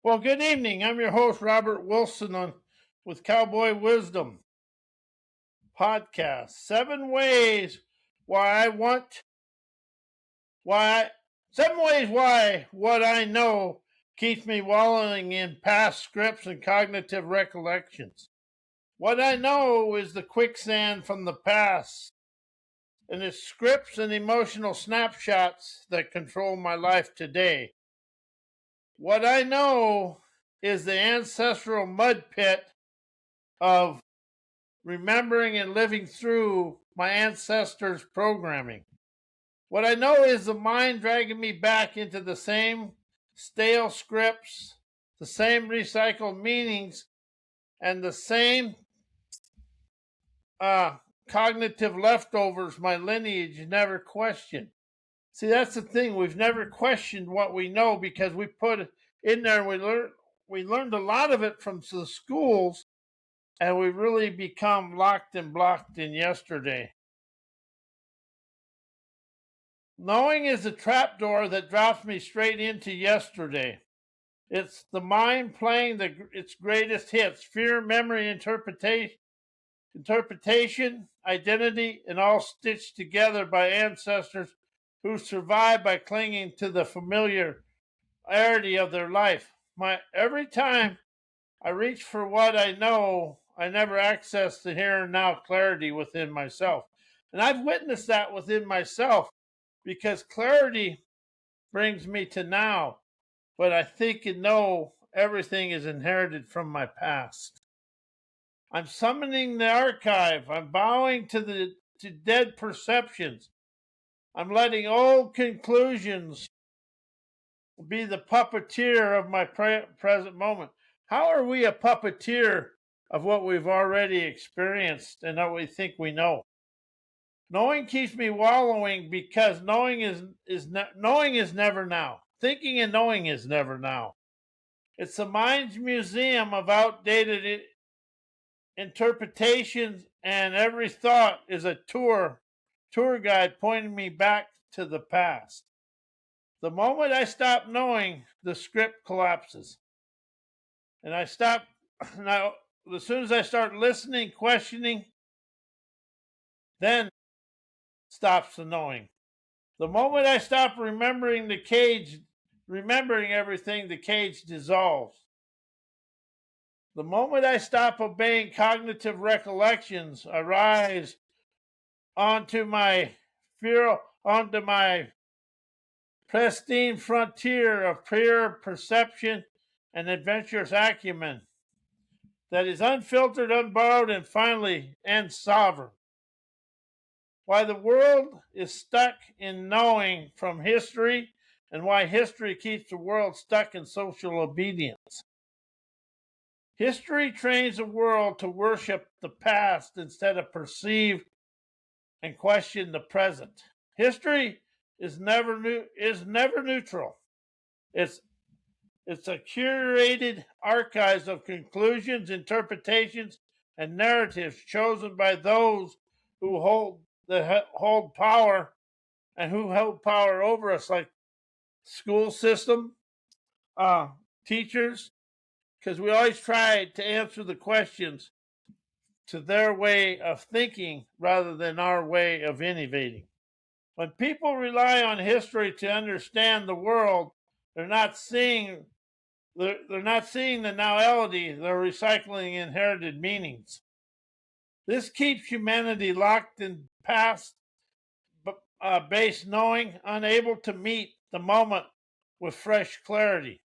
Well, good evening. I'm your host, Robert Wilson, with Cowboy Wisdom podcast. 7 ways why I want, why, 7 ways why what I know keeps me wallowing in past scripts and cognitive recollections. What I know is the quicksand from the past, and it's scripts and emotional snapshots that control my life today. What I know is the ancestral mud pit of remembering and living through my ancestors' programming. What I know is the mind dragging me back into the same stale scripts, the same recycled meanings, and the same cognitive leftovers my lineage never questioned. See, that's the thing. We've never questioned what we know because we put it in there and we learned a lot of it from the schools, and we really become locked and blocked in yesterday. Knowing is a trapdoor that drops me straight into yesterday. It's the mind playing its greatest hits: fear, memory, interpretation, identity, and all stitched together by ancestors who survived by clinging to the familiarity of their life. Every time I reach for what I know, I never access the here and now clarity within myself. And I've witnessed that within myself because clarity brings me to now, but I think and know everything is inherited from my past. I'm summoning the archive. I'm bowing to dead perceptions. I'm letting old conclusions be the puppeteer of my present moment. How are we a puppeteer of what we've already experienced and what we think we know? Knowing keeps me wallowing because knowing is never now. Thinking and knowing is never now. It's the mind's museum of outdated interpretations, and every thought is a tour guide pointing me back to the past. The moment I stop knowing, the script collapses. And I stop now. As soon as I start listening, questioning, then stops the knowing. The moment I stop remembering everything, the cage dissolves. The moment I stop obeying cognitive recollections, I rise onto my pristine frontier of pure perception and adventurous acumen that is unfiltered, unborrowed, and sovereign. Why the world is stuck in knowing from history, and why history keeps the world stuck in social obedience. History trains the world to worship the past instead of perceive and question the present. History is never neutral. It's a curated archives of conclusions, interpretations, and narratives chosen by those who hold power and who held power over us, like school system, teachers, because we always try to answer the questions to their way of thinking rather than our way of innovating. When people rely on history to understand the world, they're not seeing the nowality, they're recycling inherited meanings. This keeps humanity locked in past based knowing, unable to meet the moment with fresh clarity.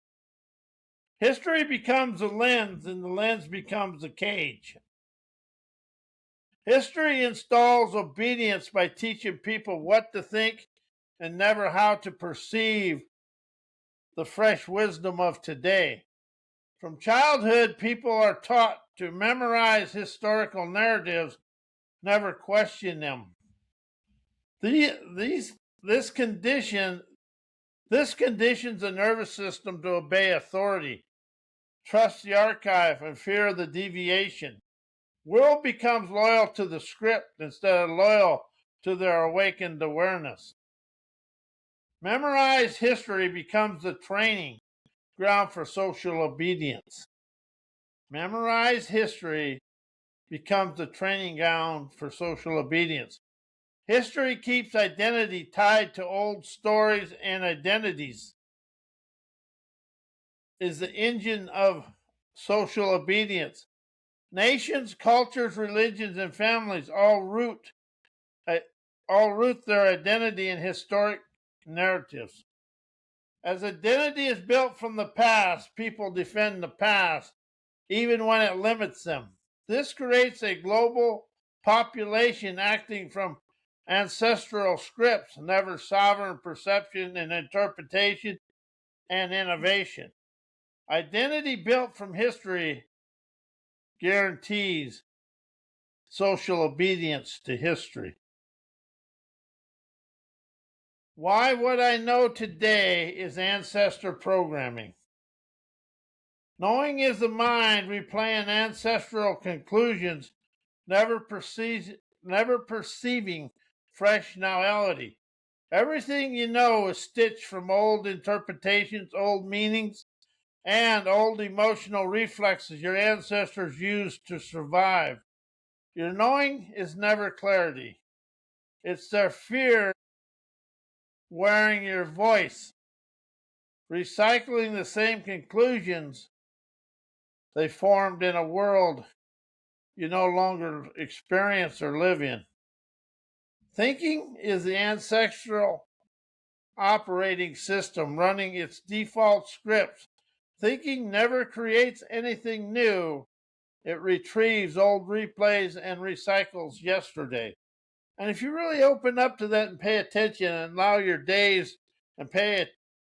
History becomes a lens, and the lens becomes a cage. History installs obedience by teaching people what to think and never how to perceive the fresh wisdom of today. From childhood, people are taught to memorize historical narratives, never question them. This conditions the nervous system to obey authority, trust the archive, and fear the deviation. World becomes loyal to the script instead of loyal to their awakened awareness. Memorized history becomes the training, ground for social obedience. Memorized history becomes the training ground for social obedience. History keeps identity tied to old stories and identities, is the engine of social obedience. Nations, cultures, religions, and families uh, all root their identity in historic narratives. As identity is built from the past, people defend the past, even when it limits them. This creates a global population acting from ancestral scripts, never sovereign perception and interpretation and innovation. Identity built from history guarantees social obedience to history. Why what I know today is ancestor programming. Knowing is the mind replaying ancestral conclusions, never perceiving fresh novelty. Everything you know is stitched from old interpretations, old meanings, and old emotional reflexes your ancestors used to survive. Your knowing is never clarity. It's their fear wearing your voice, recycling the same conclusions they formed in a world you no longer experience or live in. Thinking is the ancestral operating system running its default scripts. Thinking never creates anything new. It retrieves old replays and recycles yesterday. And if you really open up to that and pay attention and allow your days and pay it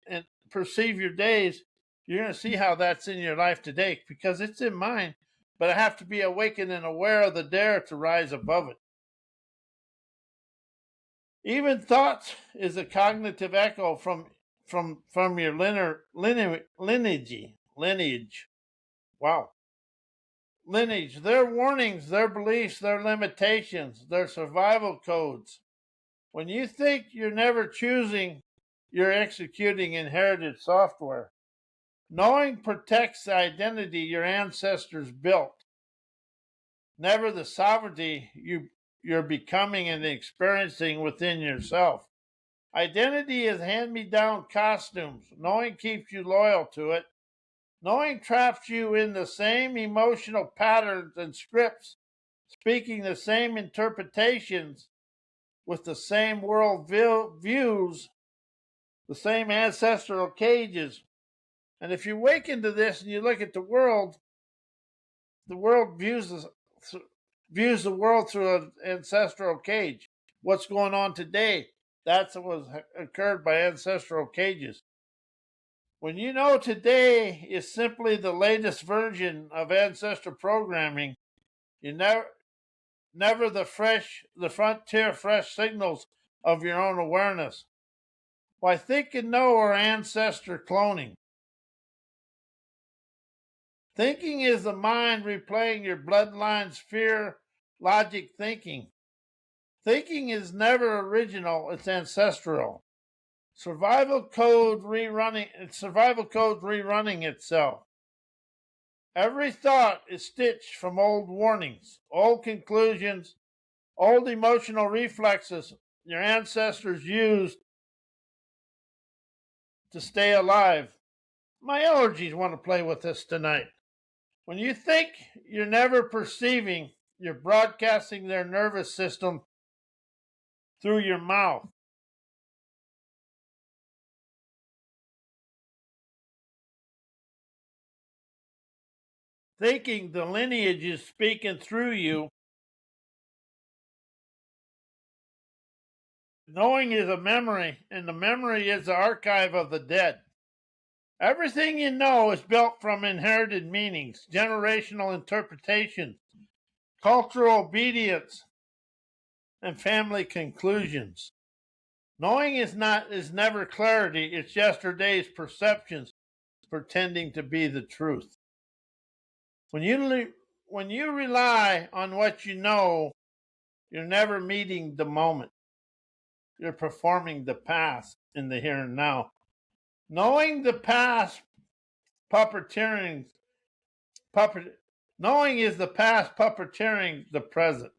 and perceive your days, you're going to see how that's in your life today because it's in mine. But I have to be awakened and aware of the dare to rise above it. Even thought is a cognitive echo from your lineage. Wow. Lineage, their warnings, their beliefs, their limitations, their survival codes. When you think you're never choosing, you're executing inherited software. Knowing protects the identity your ancestors built, never the sovereignty you're becoming and experiencing within yourself. Identity is hand-me-down costumes. Knowing keeps you loyal to it. Knowing traps you in the same emotional patterns and scripts, speaking the same interpretations with the same world views, the same ancestral cages. And if you wake into this and you look at the world views the world through an ancestral cage. What's going on today? That's what was occurred by ancestral cages. When you know today is simply the latest version of ancestral programming, you never the frontier fresh signals of your own awareness. Why think and know are ancestor cloning. Thinking is the mind replaying your bloodline's fear, logic thinking. Thinking is never original, it's ancestral. Survival code rerunning itself. Every thought is stitched from old warnings, old conclusions, old emotional reflexes your ancestors used to stay alive. My allergies want to play with us tonight. When you think you're never perceiving, you're broadcasting their nervous system through your mouth. Thinking the lineage is speaking through you. Knowing is a memory, and the memory is the archive of the dead. Everything you know is built from inherited meanings, generational interpretations, cultural obedience, and family conclusions. Knowing is never clarity, it's yesterday's perceptions pretending to be the truth. When you rely on what you know, you're never meeting the moment. You're performing the past in the here and now. Knowing the past puppeteering. Knowing is the past, puppeteering the present.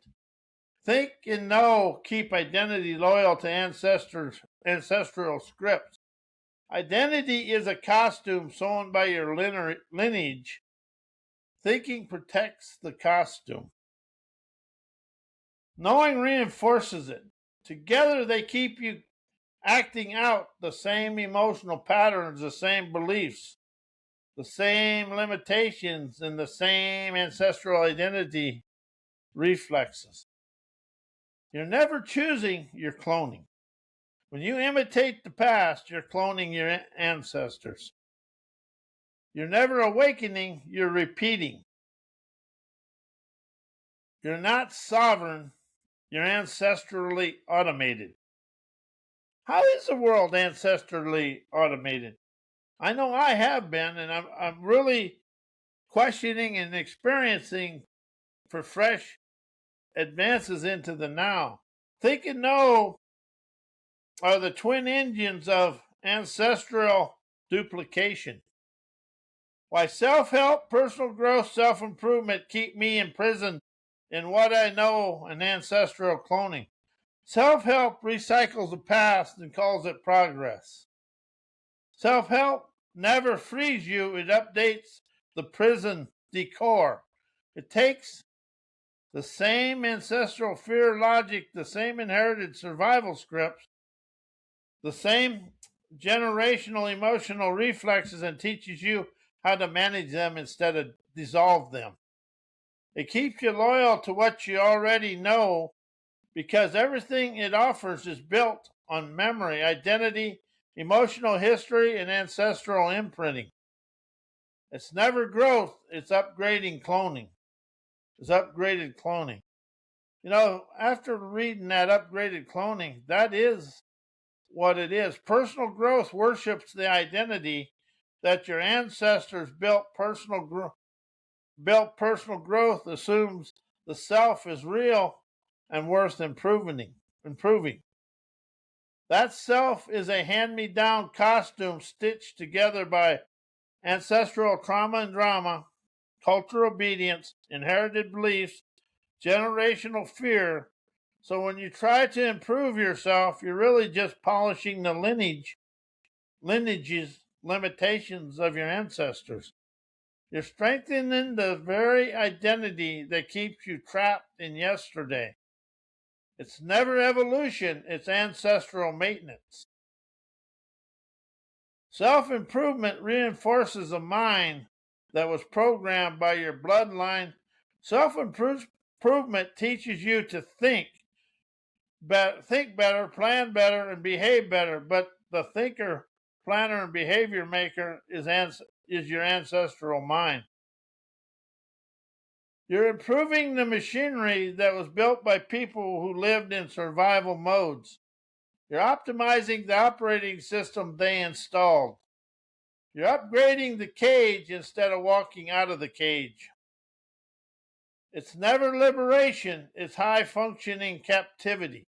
Think and know, keep identity loyal to ancestral scripts. Identity is a costume sewn by your lineage. Thinking protects the costume. Knowing reinforces it. Together they keep you acting out the same emotional patterns, the same beliefs, the same limitations, and the same ancestral identity reflexes. You're never choosing, you're cloning. When you imitate the past, you're cloning your ancestors. You're never awakening, you're repeating. You're not sovereign, you're ancestrally automated. How is the world ancestrally automated? I know I have been, and I'm really questioning and experiencing for fresh advances into the now. Think and know are the twin engines of ancestral duplication. Why self-help, personal growth, self-improvement keep me imprisoned in what I know and ancestral cloning. Self-help recycles the past and calls it progress. Self-help never frees you, it updates the prison decor. It takes the same ancestral fear logic, the same inherited survival scripts, the same generational emotional reflexes, and teaches you how to manage them instead of dissolve them. It keeps you loyal to what you already know because everything it offers is built on memory, identity, emotional history, and ancestral imprinting. It's never growth, it's upgrading cloning. It's upgraded cloning. You know, after reading that upgraded cloning, that is what it is. Personal growth worships the identity that your ancestors built. Personal growth assumes the self is real and worth improving. That self is a hand-me-down costume stitched together by ancestral trauma and drama, cultural obedience, inherited beliefs, generational fear. So when you try to improve yourself, you're really just polishing the lineage's limitations of your ancestors. You're strengthening the very identity that keeps you trapped in yesterday. It's never evolution, it's ancestral maintenance. Self-improvement reinforces a mind that was programmed by your bloodline. Self-improvement teaches you to think better, plan better, and behave better. But the thinker, planner, and behavior maker is your ancestral mind. You're improving the machinery that was built by people who lived in survival modes. You're optimizing the operating system they installed. You're upgrading the cage instead of walking out of the cage. It's never liberation, it's high functioning captivity.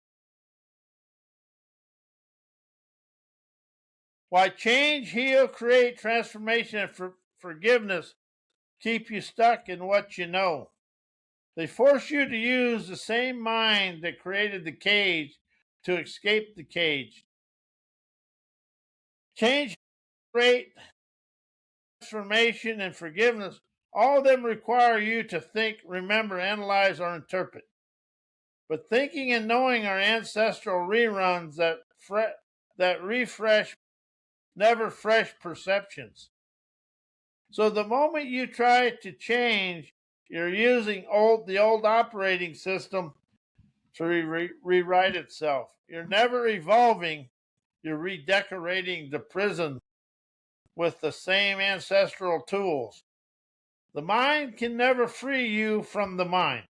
Why change, heal, create, transformation, and forgiveness keep you stuck in what you know. They force you to use the same mind that created the cage to escape the cage. Change, create, transformation, and forgiveness, all of them require you to think, remember, analyze, or interpret. But thinking and knowing are ancestral reruns that refresh never fresh perceptions. So the moment you try to change, you're using the old operating system to rewrite itself. You're never evolving, you're redecorating the prison with the same ancestral tools. The mind can never free you from the mind.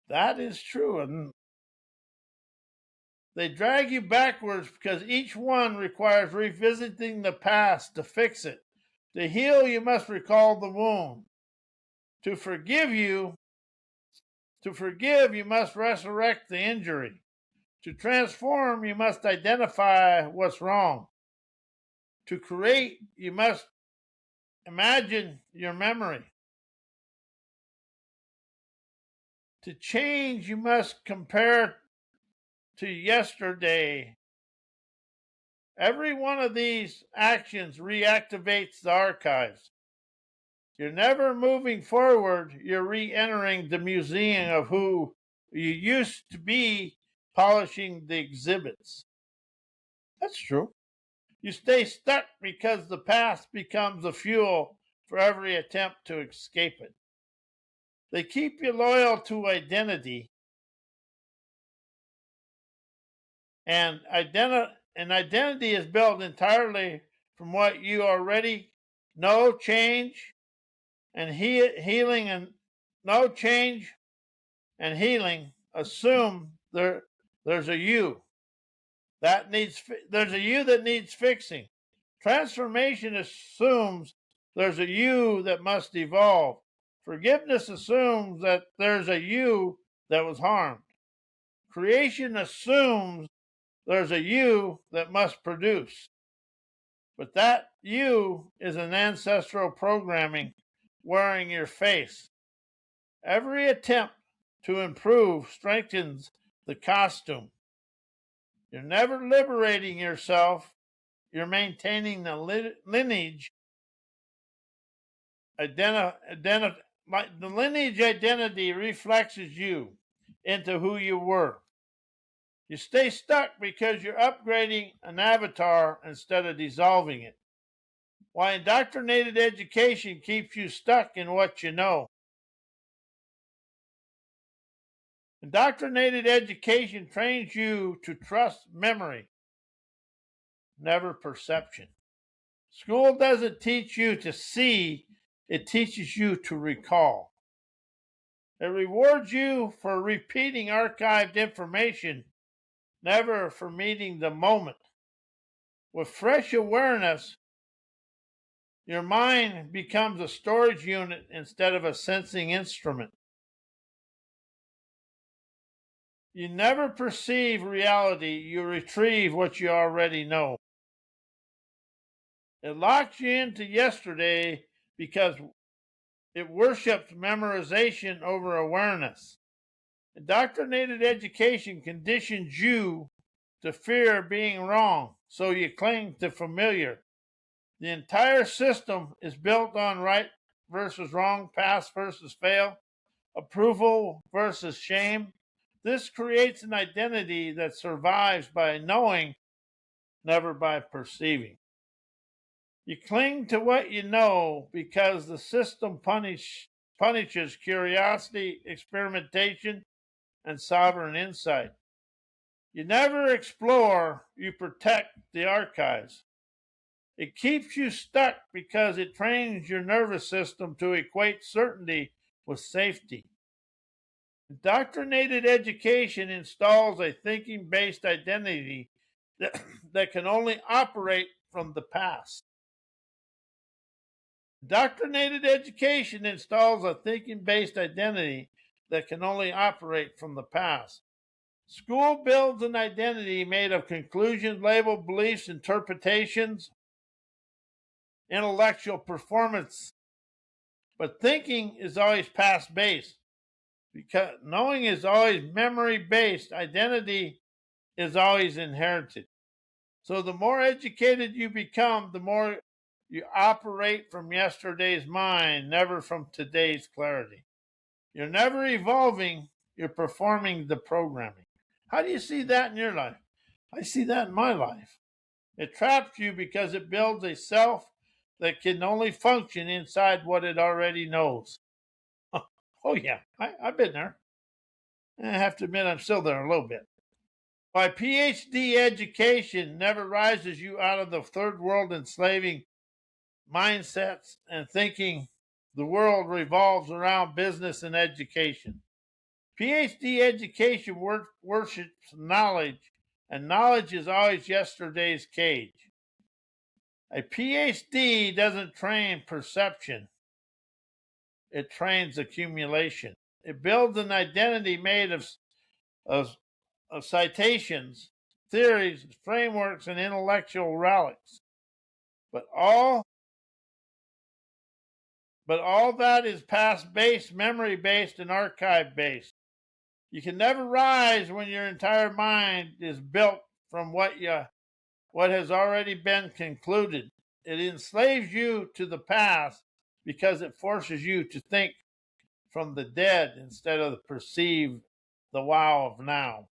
That is true. And they drag you backwards because each one requires revisiting the past to fix it. To heal, you must recall the wound. To forgive, you must resurrect the injury. To transform, you must identify what's wrong. To create, you must imagine your memory. To change, you must compare to yesterday. Every one of these actions reactivates the archives. You're never moving forward, you're re entering the museum of who you used to be, polishing the exhibits. That's true. You stay stuck because the past becomes the fuel for every attempt to escape it. They keep you loyal to identity, and identity is built entirely from what you already know. Change and healing, and no change and healing assume there's a you there's a you that needs fixing. Transformation assumes there's a you that must evolve. Forgiveness assumes that there's a you that was harmed. Creation assumes there's a you that must produce. But that you is an ancestral programming wearing your face. Every attempt to improve strengthens the costume. You're never liberating yourself. You're maintaining the lineage the lineage identity reflects you into who you were. You stay stuck because you're upgrading an avatar instead of dissolving it. Why indoctrinated education keeps you stuck in what you know. Indoctrinated education trains you to trust memory, never perception. School doesn't teach you to see, it teaches you to recall. It rewards you for repeating archived information, never for meeting the moment. With fresh awareness, your mind becomes a storage unit instead of a sensing instrument. You never perceive reality, you retrieve what you already know. It locks you into yesterday because it worships memorization over awareness. Indoctrinated education conditions you to fear being wrong, so you cling to familiar. The entire system is built on right versus wrong, pass versus fail, approval versus shame. This creates an identity that survives by knowing, never by perceiving. You cling to what you know because the system punishes curiosity, experimentation, and sovereign insight. You never explore, you protect the archives. It keeps you stuck because it trains your nervous system to equate certainty with safety. Indoctrinated education installs a thinking based identity that can only operate from the past. Indoctrinated education installs a thinking based identity that can only operate from the past. School builds an identity made of conclusions, labeled beliefs, interpretations, intellectual performance. But thinking is always past based because knowing is always memory based. Identity is always inherited. So the more educated you become, the more you operate from yesterday's mind, never from today's clarity. You're never evolving, you're performing the programming. How do you see that in your life? I see that in my life. It traps you because it builds a self that can only function inside what it already knows. Oh, yeah, I've been there. I have to admit, I'm still there a little bit. Why PhD education never rises you out of the third world enslaving mindsets and thinking the world revolves around business and education. PhD education worships knowledge, and knowledge is always yesterday's cage. A PhD doesn't train perception, it trains accumulation. It builds an identity made of, of citations, theories, frameworks, and intellectual relics. But all but all that is past based, memory based, and archive based. You can never rise when your entire mind is built from what has already been concluded. It enslaves you to the past because it forces you to think from the dead instead of perceive the wow of now.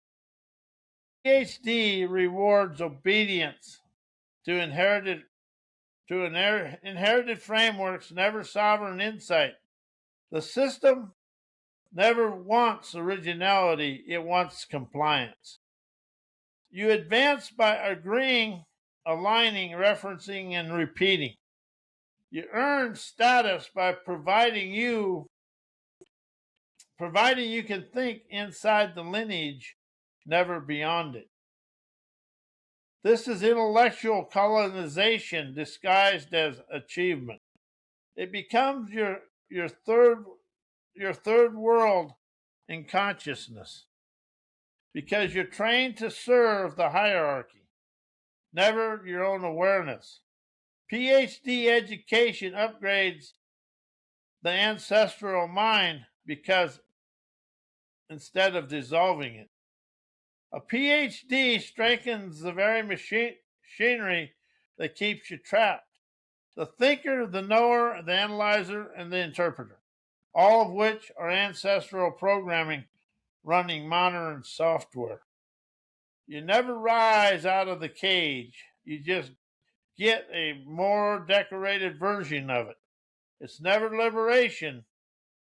PhD rewards obedience to inherited frameworks, never sovereign insight. The system never wants originality, it wants compliance. You advance by agreeing, aligning, referencing, and repeating. You earn status by providing you can think inside the lineage, never beyond it. This is intellectual colonization disguised as achievement. It becomes your third world in consciousness because you're trained to serve the hierarchy, never your own awareness. PhD education upgrades the ancestral mind because instead of dissolving it. A PhD strengthens the very machinery that keeps you trapped. The thinker, the knower, the analyzer, and the interpreter, all of which are ancestral programming running modern software. You never rise out of the cage. You just get a more decorated version of it. It's never liberation.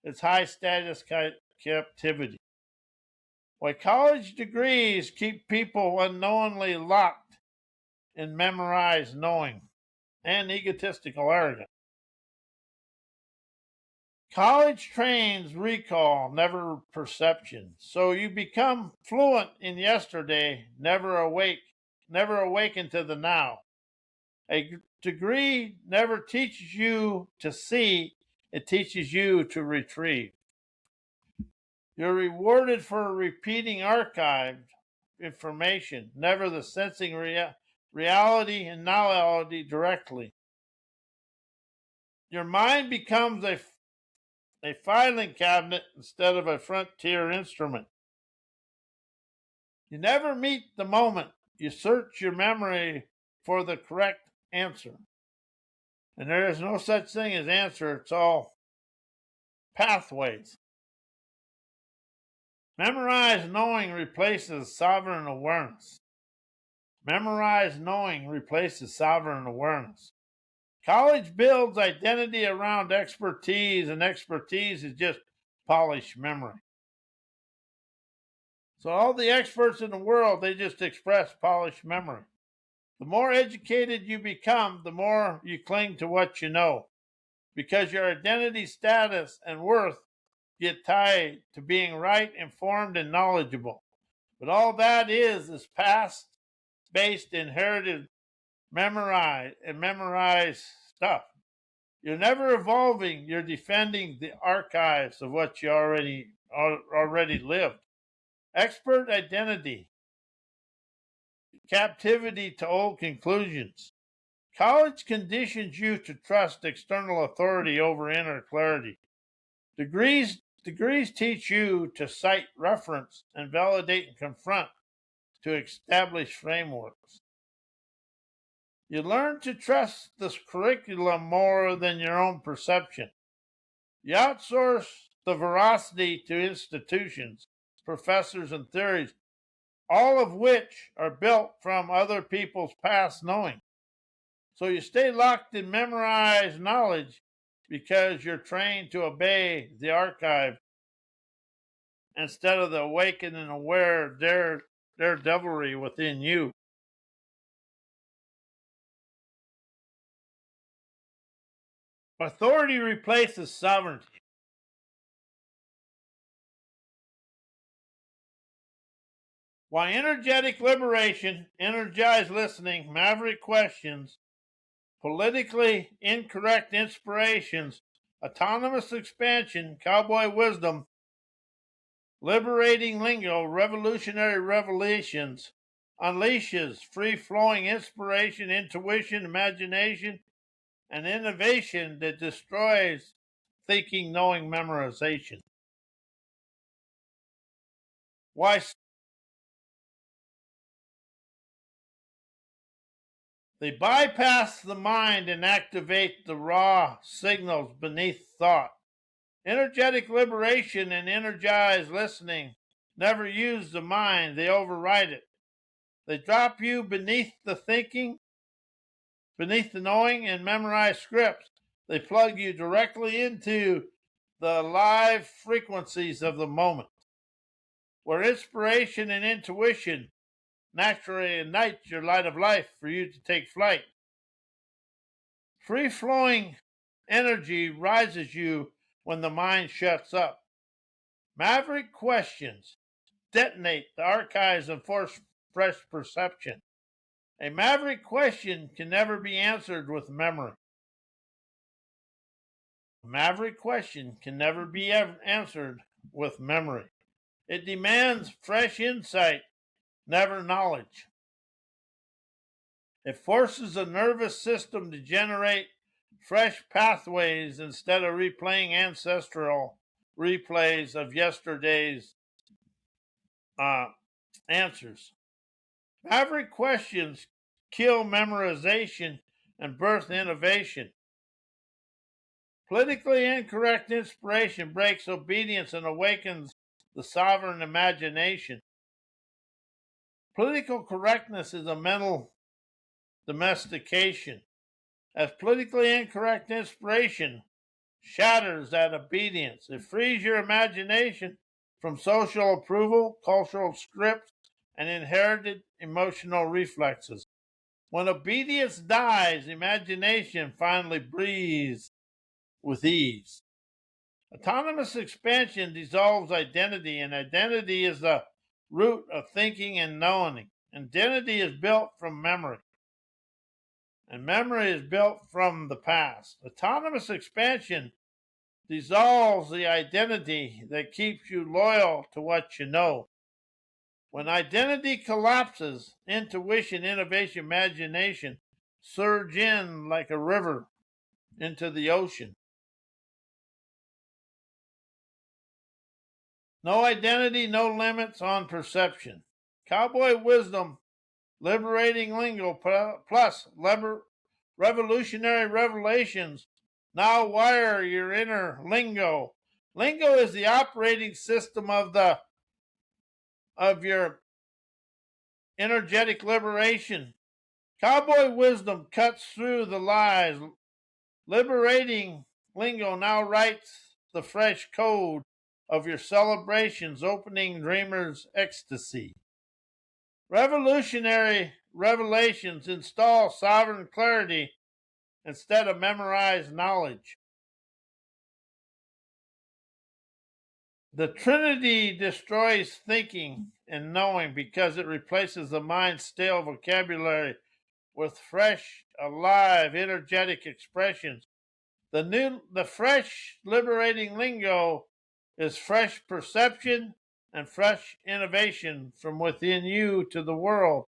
It's high status captivity. Why college degrees keep people unknowingly locked in memorized knowing and egotistical arrogance. College trains recall, never perception. So you become fluent in yesterday, never awaken to the now. A degree never teaches you to see, it teaches you to retrieve. You're rewarded for repeating archived information, never the sensing reality and knowledge directly. Your mind becomes a filing cabinet instead of a frontier instrument. You never meet the moment. You search your memory for the correct answer. And there is no such thing as answer, it's all pathways. Memorized knowing replaces sovereign awareness. Memorized knowing replaces sovereign awareness. College builds identity around expertise, and expertise is just polished memory. So all the experts in the world, they just express polished memory. The more educated you become, the more you cling to what you know, because your identity, status, and worth get tied to being right, informed, and knowledgeable. But all that is past-based, inherited, memorized stuff. You're never evolving. You're defending the archives of what you already lived. Expert identity, captivity to old conclusions. College conditions you to trust external authority over inner clarity. Degrees teach you to cite, reference, and validate and confront to establish frameworks. You learn to trust this curriculum more than your own perception. You outsource the veracity to institutions, professors, and theories, all of which are built from other people's past knowing. So you stay locked in memorized knowledge because you're trained to obey the archive instead of the awakened and aware daredevilry within you. Authority replaces sovereignty. Why energetic liberation, energized listening, maverick questions, politically incorrect inspirations, autonomous expansion, cowboy wisdom, liberating lingo, revolutionary revelations, unleashes free-flowing inspiration, intuition, imagination, and innovation that destroys thinking, knowing, memorization. Why they bypass the mind and activate the raw signals beneath thought. Energetic liberation and energized listening never use the mind, they override it. They drop you beneath the thinking, beneath the knowing, and memorize scripts. They plug you directly into the live frequencies of the moment, where inspiration and intuition naturally ignite your light of life for you to take flight. Free flowing energy rises you when the mind shuts up. Maverick questions detonate the archives and force fresh perception. A maverick question can never be answered with memory. A maverick question can never be answered with memory. It demands fresh insight, never knowledge. It forces the nervous system to generate fresh pathways instead of replaying ancestral replays of yesterday's answers. Maverick questions kill memorization and birth innovation. Politically incorrect inspiration breaks obedience and awakens the sovereign imagination. Political correctness is a mental domestication, as politically incorrect inspiration shatters that obedience. It frees your imagination from social approval, cultural scripts, and inherited emotional reflexes. When obedience dies, imagination finally breathes with ease. Autonomous expansion dissolves identity, and identity is the root of thinking and knowing. Identity is built from memory, and memory is built from the past. Autonomous expansion dissolves the identity that keeps you loyal to what you know. When identity collapses, intuition, innovation, imagination surge in like a river into the ocean. No identity, no limits on perception. Cowboy wisdom, liberating lingo, plus revolutionary revelations now wire your inner lingo. Lingo is the operating system of your energetic liberation. Cowboy wisdom cuts through the lies. Liberating lingo now writes the fresh code of your celebrations, opening dreamers' ecstasy. Revolutionary revelations install sovereign clarity instead of memorized knowledge. The Trinity destroys thinking and knowing because it replaces the mind's stale vocabulary with fresh, alive, energetic expressions. The fresh, liberating lingo is fresh perception and fresh innovation from within you to the world.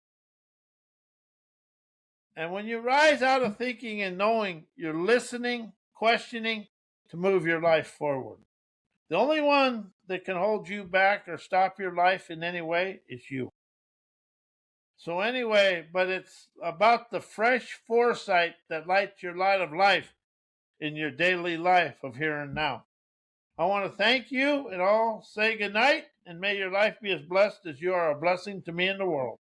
And when you rise out of thinking and knowing, you're listening, questioning to move your life forward. The only one that can hold you back or stop your life in any way is you. So anyway, but it's about the fresh foresight that lights your light of life in your daily life of here and now. I want to thank you and all say good night, and may your life be as blessed as you are a blessing to me in the world.